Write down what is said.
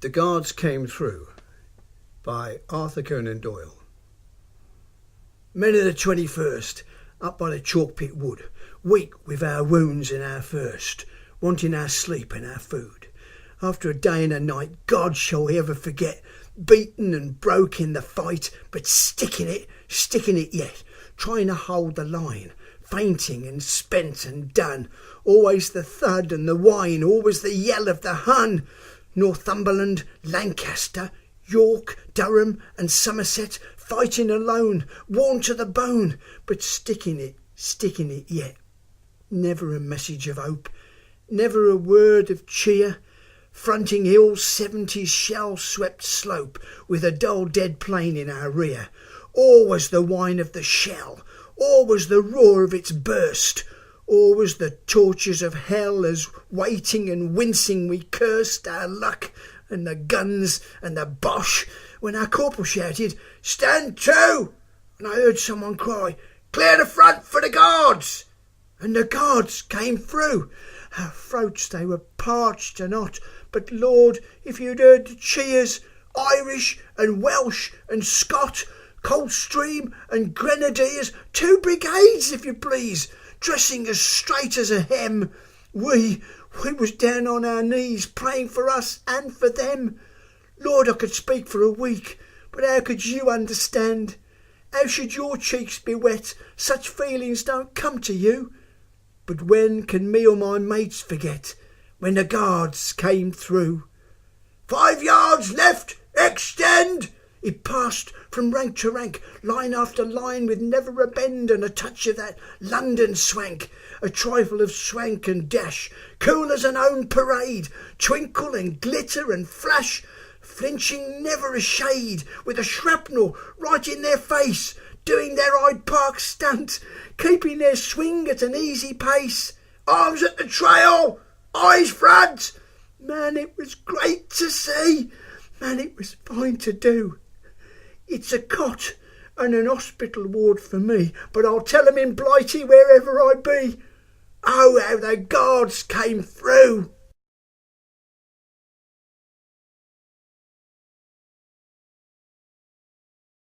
The Guards Came Through by Arthur Conan Doyle. Men of the 21st, up by the chalk pit wood, weak with our wounds and our thirst, wanting our sleep and our food. After a day and a night, God shall we ever forget, beaten and broke in the fight, but sticking it yet, trying to hold the line, fainting and spent and done, always the thud and the whine, always the yell of the Hun. Northumberland, Lancaster, York, Durham and Somerset, fighting alone, worn to the bone, but sticking it yet. Never a message of hope, never a word of cheer, fronting Hill's 70s shell-swept slope with a dull dead plain in our rear. Always the whine of the shell, always the roar of its burst, always the tortures of hell as waiting and wincing we cursed our luck and the guns and the Boche when our corporal shouted, "Stand to!" and I heard someone cry, "Clear the front for the Guards!" And the Guards came through. Our throats they were parched and hot, but Lord, if you'd heard the cheers, Irish and Welsh and Scot, Coldstream and Grenadiers, 2 brigades if you please, dressing as straight as a hem. We was down on our knees praying for us and for them. Lord, I could speak for a week, but how could you understand? How should your cheeks be wet? Such feelings don't come to you. But when can me or my mates forget when the Guards came through? 5 yards left, extend! It passed from rank to rank, line after line, with never a bend and a touch of that London swank, a trifle of swank and dash, cool as an own parade, twinkle and glitter and flash, flinching never a shade, with a shrapnel right in their face, doing their Hyde Park stunt, keeping their swing at an easy pace. Arms at the trail, eyes front. Man, it was great to see. Man, it was fine to do. It's a cot and an hospital ward for me, but I'll tell 'em in Blighty wherever I be. Oh, how the Guards came through!